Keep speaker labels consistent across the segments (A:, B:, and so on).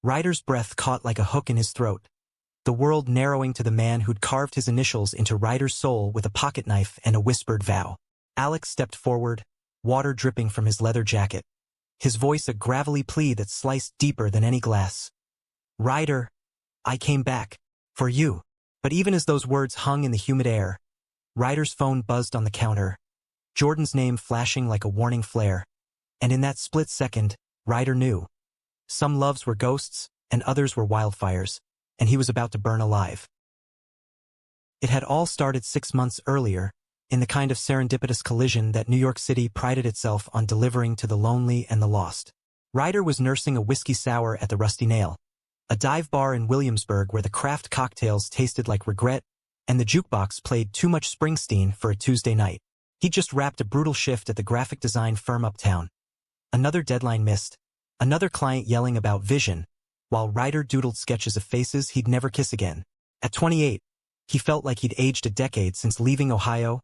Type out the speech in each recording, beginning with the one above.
A: Ryder's breath caught like a hook in his throat, the world narrowing to the man who'd carved his initials into Ryder's soul with a pocket knife and a whispered vow. Alex stepped forward, water dripping from his leather jacket, his voice a gravelly plea that sliced deeper than any glass. "Ryder, I came back. For you." But even as those words hung in the humid air, Ryder's phone buzzed on the counter, Jordan's name flashing like a warning flare. And in that split second, Ryder knew. Some loves were ghosts, and others were wildfires, and he was about to burn alive. It had all started 6 months earlier, in the kind of serendipitous collision that New York City prided itself on delivering to the lonely and the lost. Ryder was nursing a whiskey sour at the Rusty Nail, a dive bar in Williamsburg where the craft cocktails tasted like regret, and the jukebox played too much Springsteen for a Tuesday night. He'd just wrapped a brutal shift at the graphic design firm uptown. Another deadline missed, another client yelling about vision, while Ryder doodled sketches of faces he'd never kiss again. At 28, he felt like he'd aged a decade since leaving Ohio,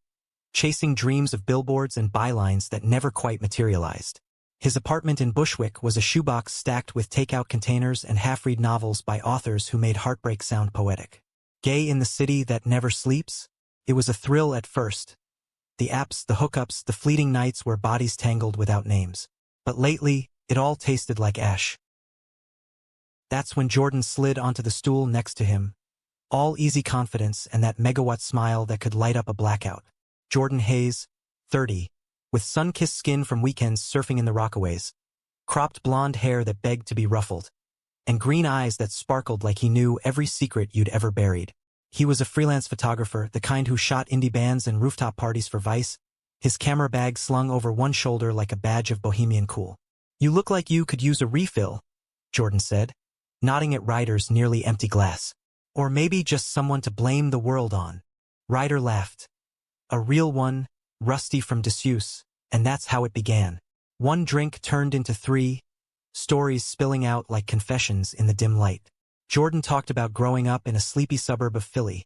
A: chasing dreams of billboards and bylines that never quite materialized. His apartment in Bushwick was a shoebox stacked with takeout containers and half-read novels by authors who made heartbreak sound poetic. Gay in the city that never sleeps? It was a thrill at first. The apps, the hookups, the fleeting nights where bodies tangled without names. But lately, it all tasted like ash. That's when Jordan slid onto the stool next to him, all easy confidence and that megawatt smile that could light up a blackout. Jordan Hayes, 30, with sun-kissed skin from weekends surfing in the Rockaways, cropped blonde hair that begged to be ruffled, and green eyes that sparkled like he knew every secret you'd ever buried. He was a freelance photographer, the kind who shot indie bands and rooftop parties for Vice, his camera bag slung over one shoulder like a badge of bohemian cool. "You look like you could use a refill," Jordan said, nodding at Ryder's nearly empty glass. "Or maybe just someone to blame the world on." Ryder laughed. A real one, rusty from disuse, and that's how it began. One drink turned into 3, stories spilling out like confessions in the dim light. Jordan talked about growing up in a sleepy suburb of Philly,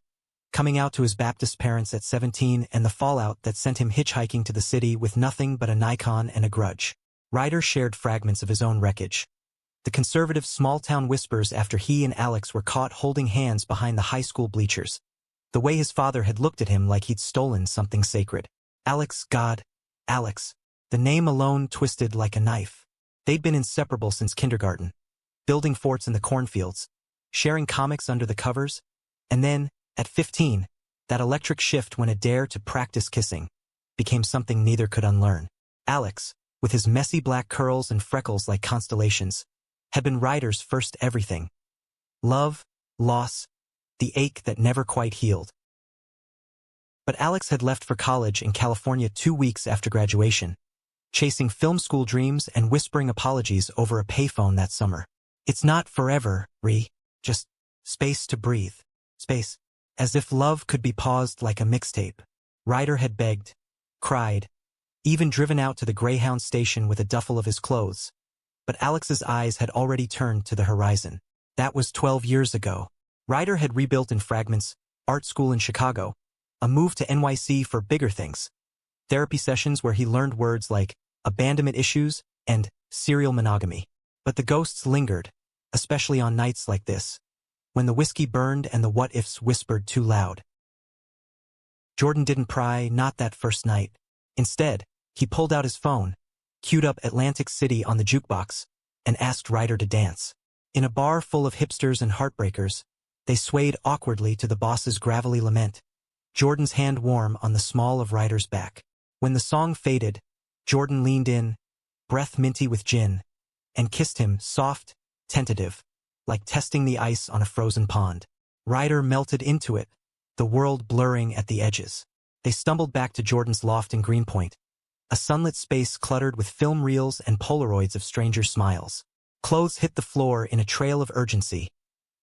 A: coming out to his Baptist parents at 17 and the fallout that sent him hitchhiking to the city with nothing but a Nikon and a grudge. Ryder shared fragments of his own wreckage. The conservative small-town whispers after he and Alex were caught holding hands behind the high school bleachers. The way his father had looked at him like he'd stolen something sacred. Alex, God, Alex. The name alone twisted like a knife. They'd been inseparable since kindergarten, building forts in the cornfields, sharing comics under the covers, and then, at 15, that electric shift when a dare to practice kissing became something neither could unlearn. Alex, with his messy black curls and freckles like constellations, had been Ryder's first everything. Love, loss, the ache that never quite healed. But Alex had left for college in California 2 weeks after graduation, chasing film school dreams and whispering apologies over a payphone that summer. "It's not forever, just space to breathe. Space." As if love could be paused like a mixtape. Ryder had begged, cried, even driven out to the Greyhound station with a duffel of his clothes. But Alex's eyes had already turned to the horizon. That was 12 years ago. Ryder had rebuilt in fragments, art school in Chicago, a move to NYC for bigger things, therapy sessions where he learned words like abandonment issues and serial monogamy. But the ghosts lingered, especially on nights like this, when the whiskey burned and the what-ifs whispered too loud. Jordan didn't pry, not that first night. Instead, he pulled out his phone, queued up Atlantic City on the jukebox, and asked Ryder to dance. In a bar full of hipsters and heartbreakers, they swayed awkwardly to the boss's gravelly lament, Jordan's hand warm on the small of Ryder's back. When the song faded, Jordan leaned in, breath minty with gin, and kissed him, soft, tentative, like testing the ice on a frozen pond. Ryder melted into it, the world blurring at the edges. They stumbled back to Jordan's loft in Greenpoint, a sunlit space cluttered with film reels and Polaroids of strangers' smiles. Clothes hit the floor in a trail of urgency,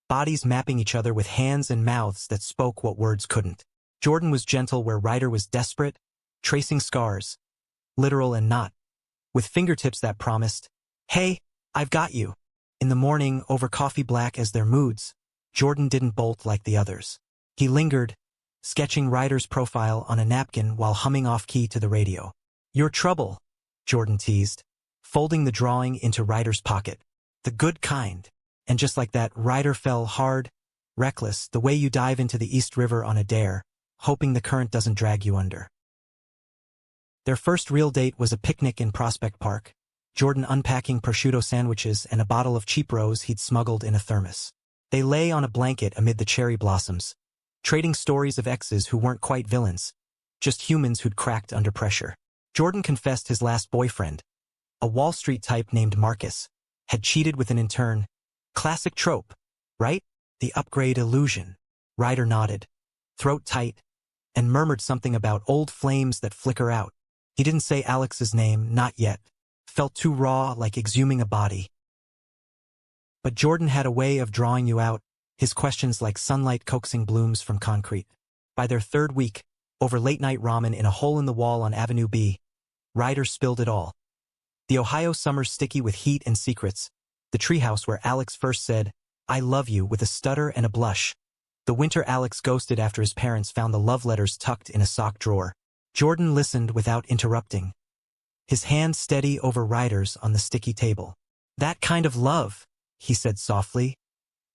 A: bodies mapping each other with hands and mouths that spoke what words couldn't. Jordan was gentle where Ryder was desperate, tracing scars, literal and not, with fingertips that promised, "Hey, I've got you." In the morning, over coffee black as their moods, Jordan didn't bolt like the others. He lingered, sketching Ryder's profile on a napkin while humming off-key to the radio. "Your trouble," Jordan teased, folding the drawing into Ryder's pocket. "The good kind." And just like that, Ryder fell hard, reckless, the way you dive into the East River on a dare, hoping the current doesn't drag you under. Their first real date was a picnic in Prospect Park, Jordan unpacking prosciutto sandwiches and a bottle of cheap rose he'd smuggled in a thermos. They lay on a blanket amid the cherry blossoms, trading stories of exes who weren't quite villains, just humans who'd cracked under pressure. Jordan confessed his last boyfriend, a Wall Street type named Marcus, had cheated with an intern. Classic trope, right? The upgrade illusion. Ryder nodded, throat tight, and murmured something about old flames that flicker out. He didn't say Alex's name, not yet. Felt too raw, like exhuming a body. But Jordan had a way of drawing you out, his questions like sunlight coaxing blooms from concrete. By their third week, over late-night ramen in a hole in the wall on Avenue B, Ryder spilled it all. The Ohio summer's sticky with heat and secrets, the treehouse where Alex first said, "I love you," with a stutter and a blush. The winter Alex ghosted after his parents found the love letters tucked in a sock drawer. Jordan listened without interrupting, his hand steady over Ryder's on the sticky table. "That kind of love," he said softly.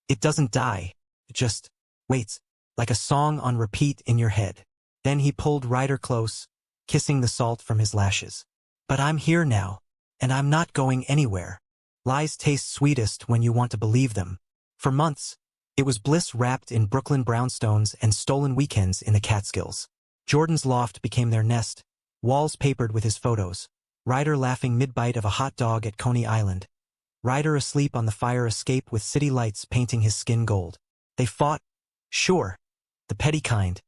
A: "It doesn't die. It just waits, like a song on repeat in your head." Then he pulled Ryder close, kissing the salt from his lashes. "But I'm here now, and I'm not going anywhere." Lies taste sweetest when you want to believe them. For months, it was bliss wrapped in Brooklyn brownstones and stolen weekends in the Catskills. Jordan's loft became their nest, walls papered with his photos. Ryder laughing mid-bite of a hot dog at Coney Island. Ryder asleep on the fire escape with city lights painting his skin gold. They fought, sure, the petty kind,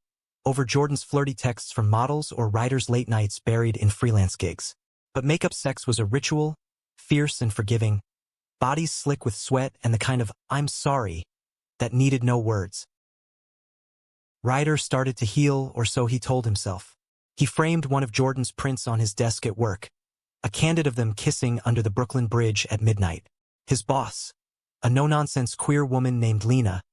A: over Jordan's flirty texts from models or Ryder's late nights buried in freelance gigs. But makeup sex was a ritual, fierce and forgiving, bodies slick with sweat and the kind of "I'm sorry" that needed no words. Ryder started to heal, or so he told himself. He framed one of Jordan's prints on his desk at work, a candid of them kissing under the Brooklyn Bridge at midnight. His boss, a no-nonsense queer woman named Lena,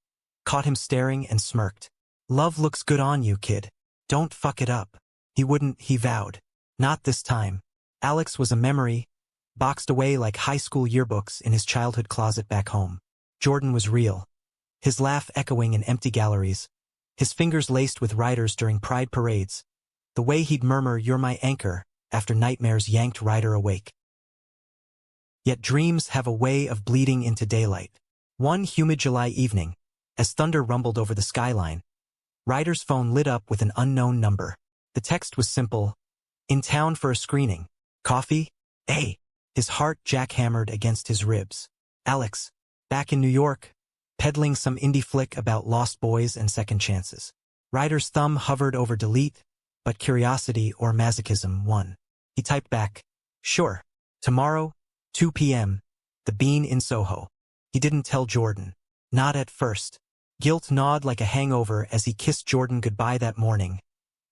A: caught him staring and smirked. "Love looks good on you, kid. Don't fuck it up." He wouldn't, he vowed. Not this time. Alex was a memory, boxed away like high school yearbooks in his childhood closet back home. Jordan was real, his laugh echoing in empty galleries, his fingers laced with Ryder's during pride parades, the way he'd murmur, "You're my anchor," after nightmares yanked Ryder awake. Yet dreams have a way of bleeding into daylight. One humid July evening, as thunder rumbled over the skyline, Ryder's phone lit up with an unknown number. The text was simple: "In town for a screening. Coffee? Hey." His heart jackhammered against his ribs. Alex, back in New York, peddling some indie flick about lost boys and second chances. Ryder's thumb hovered over delete, but curiosity or masochism won. He typed back, "Sure. Tomorrow, 2 p.m., the Bean in Soho." He didn't tell Jordan. Not at first. Guilt gnawed like a hangover as he kissed Jordan goodbye that morning,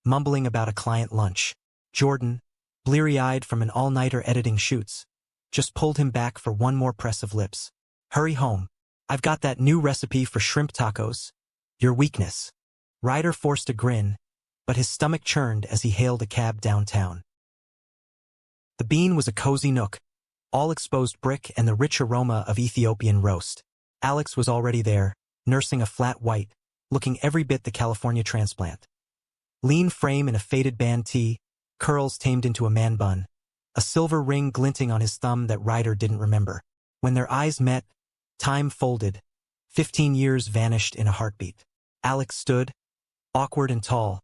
A: mumbling about a client lunch. Jordan, bleary-eyed from an all-nighter editing shoots, just pulled him back for one more press of lips. "Hurry home. I've got that new recipe for shrimp tacos. Your weakness." Ryder forced a grin, but his stomach churned as he hailed a cab downtown. The Bean was a cozy nook, all exposed brick and the rich aroma of Ethiopian roast. Alex was already there, nursing a flat white, looking every bit the California transplant. Lean frame in a faded band tee, curls tamed into a man bun, a silver ring glinting on his thumb that Ryder didn't remember. When their eyes met, time folded. 15 years vanished in a heartbeat. Alex stood, awkward and tall,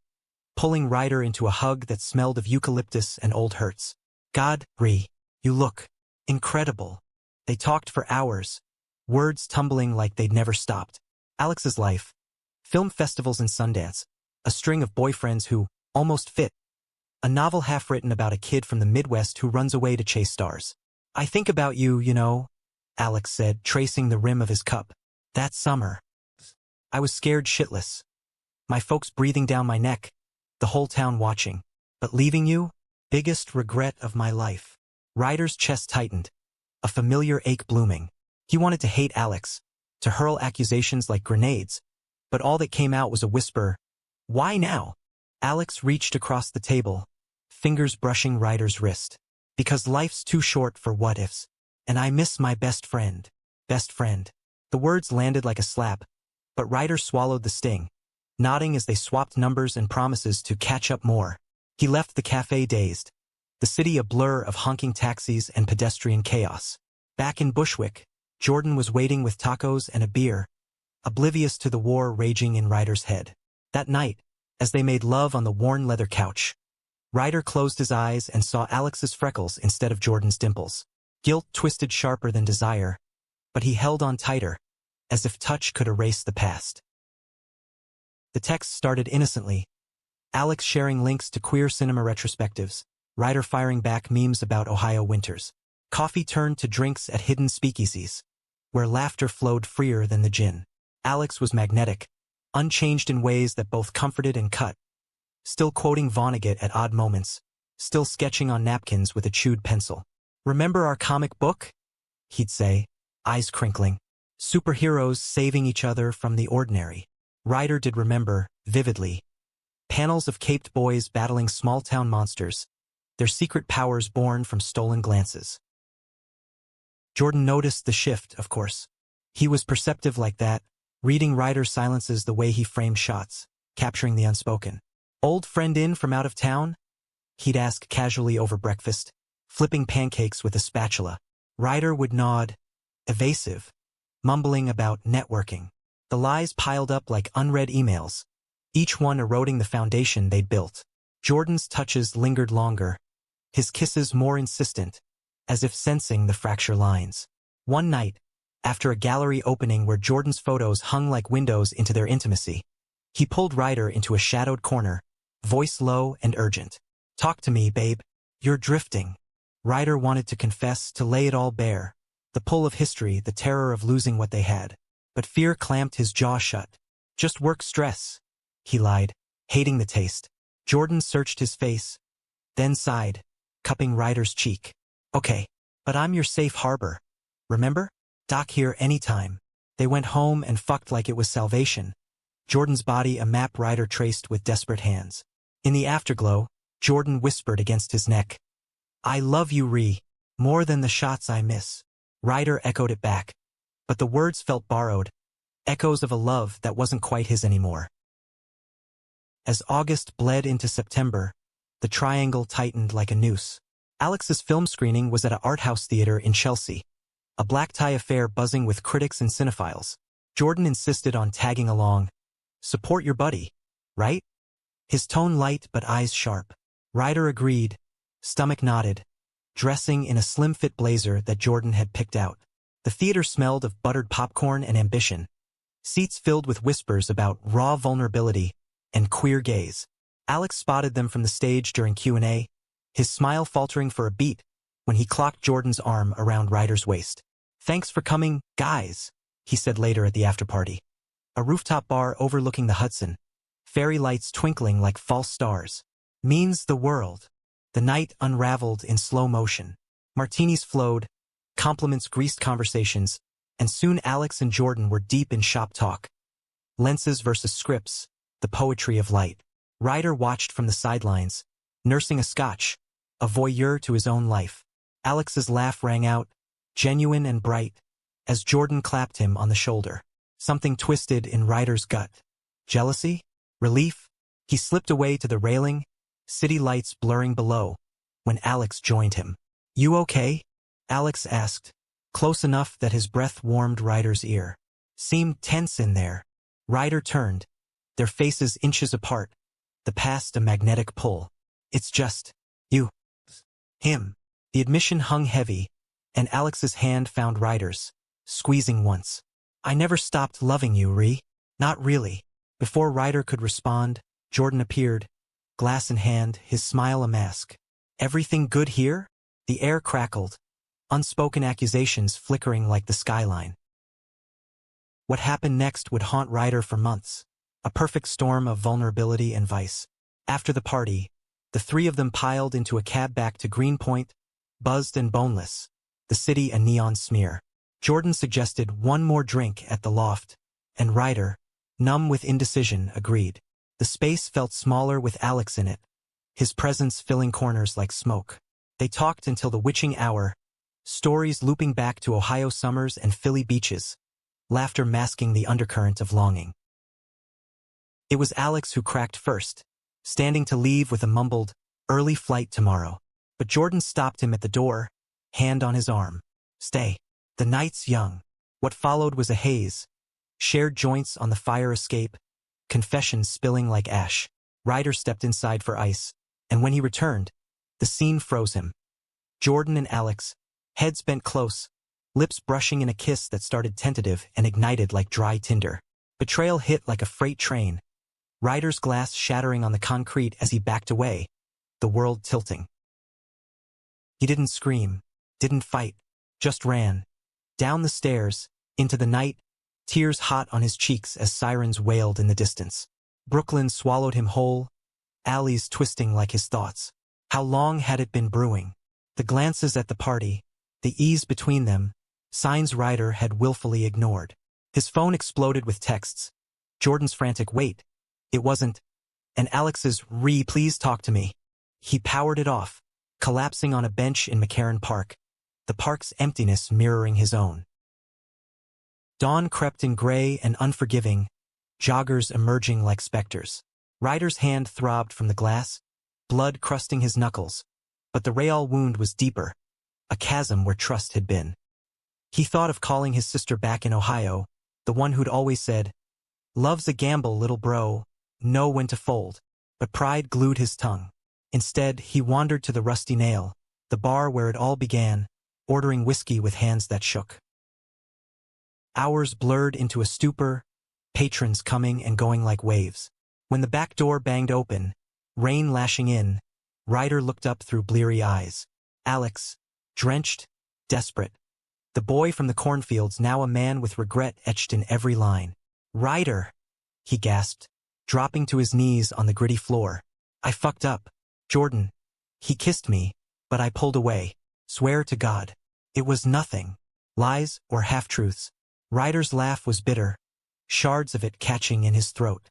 A: pulling Ryder into a hug that smelled of eucalyptus and old hurts. "God, Ree, you look incredible." They talked for hours, words tumbling like they'd never stopped. Alex's life, film festivals and Sundance, a string of boyfriends who almost fit, a novel half-written about a kid from the Midwest who runs away to chase stars. "I think about you, you know," Alex said, tracing the rim of his cup. "That summer, I was scared shitless. My folks breathing down my neck, the whole town watching. But leaving you, biggest regret of my life." Ryder's chest tightened, a familiar ache blooming. He wanted to hate Alex, to hurl accusations like grenades, but all that came out was a whisper, "Why now?" Alex reached across the table, fingers brushing Ryder's wrist. "Because life's too short for what-ifs, and I miss my best friend." Best friend. The words landed like a slap, but Ryder swallowed the sting, nodding as they swapped numbers and promises to catch up more. He left the cafe dazed, the city a blur of honking taxis and pedestrian chaos. Back in Bushwick, Jordan was waiting with tacos and a beer, oblivious to the war raging in Ryder's head. That night, as they made love on the worn leather couch, Ryder closed his eyes and saw Alex's freckles instead of Jordan's dimples. Guilt twisted sharper than desire, but he held on tighter, as if touch could erase the past. The text started innocently, Alex sharing links to queer cinema retrospectives, Ryder firing back memes about Ohio winters. Coffee turned to drinks at hidden speakeasies, where laughter flowed freer than the gin. Alex was magnetic, unchanged in ways that both comforted and cut, still quoting Vonnegut at odd moments, still sketching on napkins with a chewed pencil. "Remember our comic book?" he'd say, eyes crinkling. Superheroes saving each other from the ordinary. Ryder did remember, vividly. Panels of caped boys battling small-town monsters, their secret powers born from stolen glances. Jordan noticed the shift, of course. He was perceptive like that, reading Ryder's silences the way he framed shots, capturing the unspoken. "Old friend in from out of town?" he'd ask casually over breakfast, flipping pancakes with a spatula. Ryder would nod, evasive, mumbling about networking. The lies piled up like unread emails, each one eroding the foundation they'd built. Jordan's touches lingered longer, his kisses more insistent, as if sensing the fracture lines. One night, after a gallery opening where Jordan's photos hung like windows into their intimacy, he pulled Ryder into a shadowed corner, voice low and urgent. "Talk to me, babe. You're drifting." Ryder wanted to confess, to lay it all bare, the pull of history, the terror of losing what they had. But fear clamped his jaw shut. "Just work stress," he lied, hating the taste. Jordan searched his face, then sighed, cupping Ryder's cheek. "Okay, but I'm your safe harbor. Remember? Dock here anytime." They went home and fucked like it was salvation, Jordan's body a map Ryder traced with desperate hands. In the afterglow, Jordan whispered against his neck, "I love you, Ree, more than the shots I miss." Ryder echoed it back, but the words felt borrowed, echoes of a love that wasn't quite his anymore. As August bled into September, the triangle tightened like a noose. Alex's film screening was at an art house theater in Chelsea, a black tie affair buzzing with critics and cinephiles. Jordan insisted on tagging along. "Support your buddy, right?" His tone light but eyes sharp. Ryder agreed, stomach knotted, dressing in a slim-fit blazer that Jordan had picked out. The theater smelled of buttered popcorn and ambition, seats filled with whispers about raw vulnerability and queer gaze. Alex spotted them from the stage during Q&A, his smile faltering for a beat when he clocked Jordan's arm around Ryder's waist. "Thanks for coming, guys," he said later at the after-party. A rooftop bar overlooking the Hudson, fairy lights twinkling like false stars. "Means the world." The night unraveled in slow motion. Martinis flowed, compliments greased conversations, and soon Alex and Jordan were deep in shop talk. Lenses versus scripts, the poetry of light. Ryder watched from the sidelines, nursing a scotch, a voyeur to his own life. Alex's laugh rang out, genuine and bright, as Jordan clapped him on the shoulder. Something twisted in Ryder's gut. Jealousy? Relief? He slipped away to the railing, city lights blurring below, when Alex joined him. "You okay?" Alex asked, close enough that his breath warmed Ryder's ear. "Seemed tense in there." Ryder turned, their faces inches apart, the past a magnetic pull. "It's just, you. Him." The admission hung heavy, and Alex's hand found Ryder's, squeezing once. "I never stopped loving you, Ree. Not really." Before Ryder could respond, Jordan appeared, glass in hand, his smile a mask. "Everything good here?" The air crackled, unspoken accusations flickering like the skyline. What happened next would haunt Ryder for months, a perfect storm of vulnerability and vice. After the party, the three of them piled into a cab back to Greenpoint, buzzed and boneless, the city a neon smear. Jordan suggested one more drink at the Loft, and Ryder, numb with indecision, agreed. The space felt smaller with Alex in it, his presence filling corners like smoke. They talked until the witching hour, stories looping back to Ohio summers and Philly beaches, laughter masking the undercurrent of longing. It was Alex who cracked first, standing to leave with a mumbled, "Early flight tomorrow." But Jordan stopped him at the door, hand on his arm. "Stay. The night's young." What followed was a haze. Shared joints on the fire escape, confessions spilling like ash. Ryder stepped inside for ice, and when he returned, the scene froze him. Jordan and Alex, heads bent close, lips brushing in a kiss that started tentative and ignited like dry tinder. Betrayal hit like a freight train. Ryder's glass shattering on the concrete as he backed away, the world tilting. He didn't scream, didn't fight, just ran. Down the stairs, into the night, tears hot on his cheeks as sirens wailed in the distance. Brooklyn swallowed him whole, alleys twisting like his thoughts. How long had it been brewing? The glances at the party, the ease between them, signs Ryder had willfully ignored. His phone exploded with texts. Jordan's frantic "wait, it wasn't," and Alex's "please talk to me." He powered it off, collapsing on a bench in McCarran Park, the park's emptiness mirroring his own. Dawn crept in gray and unforgiving, joggers emerging like specters. Ryder's hand throbbed from the glass, blood crusting his knuckles, but the Real wound was deeper, a chasm where trust had been. He thought of calling his sister back in Ohio, the one who'd always said, "Love's a gamble, little bro, know when to fold," but pride glued his tongue. Instead, he wandered to the Rusty Nail, the bar where it all began, ordering whiskey with hands that shook. Hours blurred into a stupor, patrons coming and going like waves. When the back door banged open, rain lashing in, Ryder looked up through bleary eyes. Alex, drenched, desperate. The boy from the cornfields, now a man with regret etched in every line. "Ryder," he gasped, dropping to his knees on the gritty floor. "I fucked up. Jordan. He kissed me, but I pulled away. Swear to God. It was nothing. Lies or half-truths." Ryder's laugh was bitter, shards of it catching in his throat.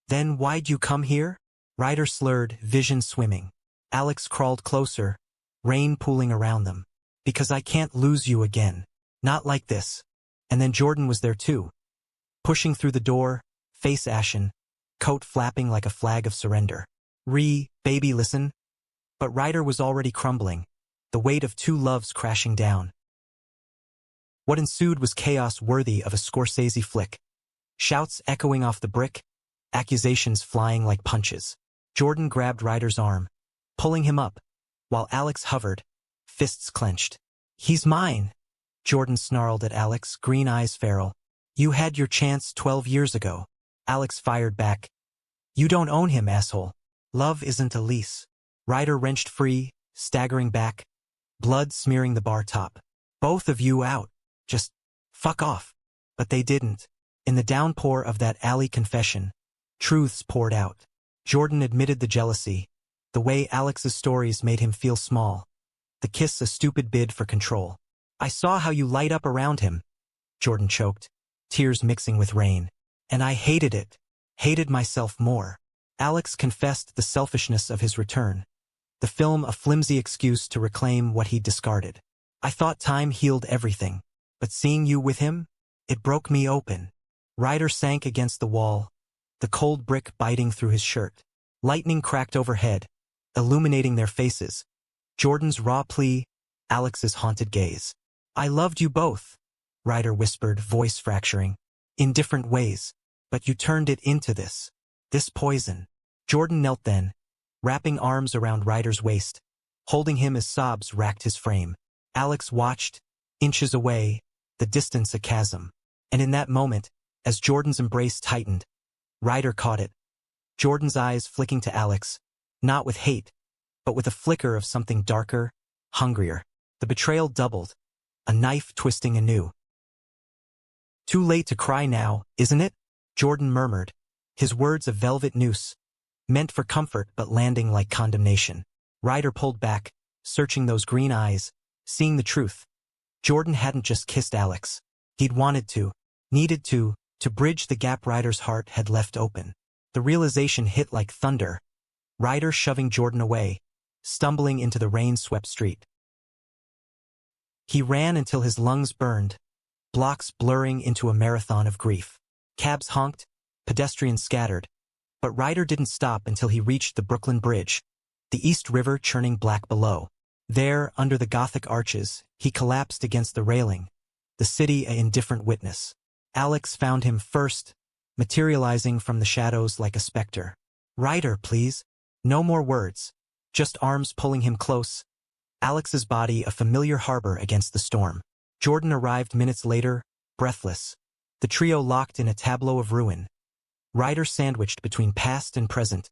A: "Then why'd you come here?" Ryder slurred, vision swimming. Alex crawled closer, rain pooling around them. "Because I can't lose you again. Not like this." And then Jordan was there too. Pushing through the door, face ashen, coat flapping like a flag of surrender. "Baby, listen." But Ryder was already crumbling, the weight of two loves crashing down. What ensued was chaos worthy of a Scorsese flick. Shouts echoing off the brick, accusations flying like punches. Jordan grabbed Ryder's arm, pulling him up, while Alex hovered, fists clenched. "He's mine," Jordan snarled at Alex, green eyes feral. "You had your chance 12 years ago." Alex fired back. "You don't own him, asshole. Love isn't a lease." Ryder wrenched free, staggering back, blood smearing the bar top. "Both of you out. Just fuck off." But they didn't. In the downpour of that alley confession, truths poured out. Jordan admitted the jealousy, the way Alex's stories made him feel small. The kiss a stupid bid for control. "I saw how you light up around him," Jordan choked, tears mixing with rain. "And I hated it. Hated myself more." Alex confessed the selfishness of his return, the film a flimsy excuse to reclaim what he'd discarded. "I thought time healed everything. But seeing you with him, it broke me open." Ryder sank against the wall, the cold brick biting through his shirt. Lightning cracked overhead, illuminating their faces. Jordan's raw plea, Alex's haunted gaze. "I loved you both," Ryder whispered, voice fracturing. "In different ways. But you turned it into this. This poison." Jordan knelt then, wrapping arms around Ryder's waist, holding him as sobs racked his frame. Alex watched, inches away, the distance a chasm. And in that moment, as Jordan's embrace tightened, Ryder caught it. Jordan's eyes flicking to Alex, not with hate, but with a flicker of something darker, hungrier. The betrayal doubled, a knife twisting anew. "Too late to cry now, isn't it?" Jordan murmured, his words a velvet noose, meant for comfort but landing like condemnation. Ryder pulled back, searching those green eyes, seeing the truth. Jordan hadn't just kissed Alex. He'd wanted to, needed to bridge the gap Ryder's heart had left open. The realization hit like thunder, Ryder shoving Jordan away, stumbling into the rain-swept street. He ran until his lungs burned, blocks blurring into a marathon of grief. Cabs honked, pedestrians scattered, but Ryder didn't stop until he reached the Brooklyn Bridge, the East River churning black below. There, under the Gothic arches, he collapsed against the railing, the city an indifferent witness. Alex found him first, materializing from the shadows like a specter. "Ryder, please." No more words, just arms pulling him close, Alex's body a familiar harbor against the storm. Jordan arrived minutes later, breathless. The trio locked in a tableau of ruin. Ryder sandwiched between past and present,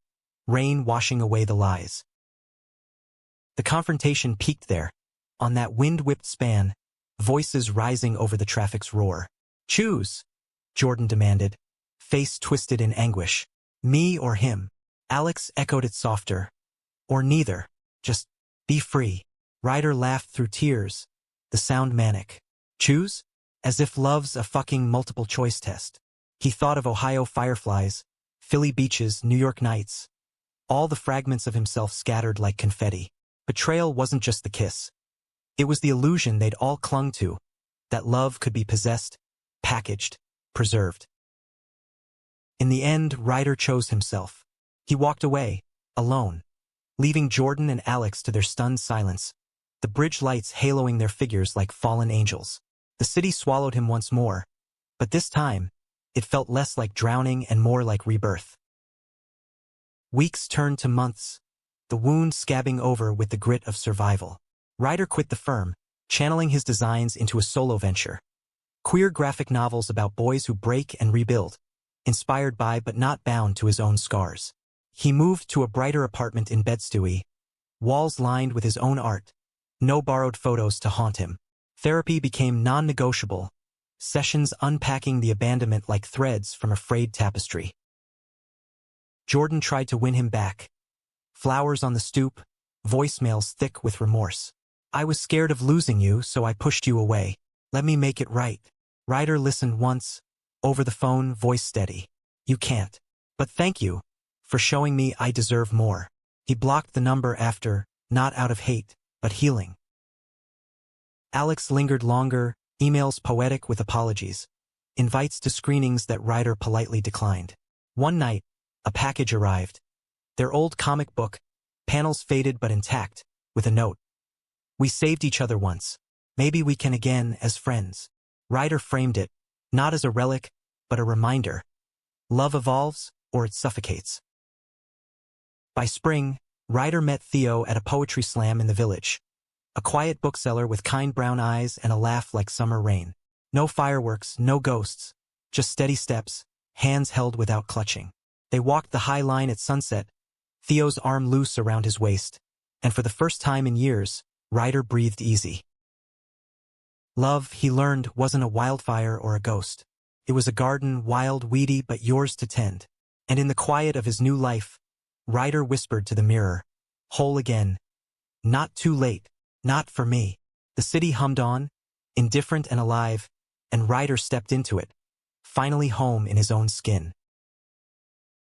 A: rain washing away the lies. The confrontation peaked there, on that wind-whipped span, voices rising over the traffic's roar. "Choose," Jordan demanded, face twisted in anguish. "Me or him?" Alex echoed it softer. "Or neither. Just be free." Ryder laughed through tears, the sound manic. "Choose?" As if love's a fucking multiple-choice test. He thought of Ohio fireflies, Philly beaches, New York nights. All the fragments of himself scattered like confetti. Betrayal wasn't just the kiss. It was the illusion they'd all clung to, that love could be possessed, packaged, preserved. In the end, Ryder chose himself. He walked away, alone, leaving Jordan and Alex to their stunned silence, the bridge lights haloing their figures like fallen angels. The city swallowed him once more, but this time, it felt less like drowning and more like rebirth. Weeks turned to months, the wound scabbing over with the grit of survival. Ryder quit the firm, channeling his designs into a solo venture. Queer graphic novels about boys who break and rebuild, inspired by but not bound to his own scars. He moved to a brighter apartment in Bed-Stuy, walls lined with his own art, no borrowed photos to haunt him. Therapy became non-negotiable, sessions unpacking the abandonment like threads from a frayed tapestry. Jordan tried to win him back. Flowers on the stoop, voicemails thick with remorse. "I was scared of losing you, so I pushed you away. Let me make it right." Ryder listened once, over the phone, voice steady. "You can't. But thank you for showing me I deserve more." He blocked the number after, not out of hate, but healing. Alex lingered longer, emails poetic with apologies, invites to screenings that Ryder politely declined. One night, a package arrived. Their old comic book, panels faded but intact, with a note. "We saved each other once. Maybe we can again as friends." Ryder framed it, not as a relic, but a reminder. Love evolves, or it suffocates. By spring, Ryder met Theo at a poetry slam in the village. A quiet bookseller with kind brown eyes and a laugh like summer rain. No fireworks, no ghosts, just steady steps, hands held without clutching. They walked the high line at sunset, Theo's arm loose around his waist, and for the first time in years, Ryder breathed easy. Love, he learned, wasn't a wildfire or a ghost. It was a garden, wild, weedy, but yours to tend. And in the quiet of his new life, Ryder whispered to the mirror, "Whole again. Not too late. Not for me." The city hummed on, indifferent and alive, and Ryder stepped into it, finally home in his own skin.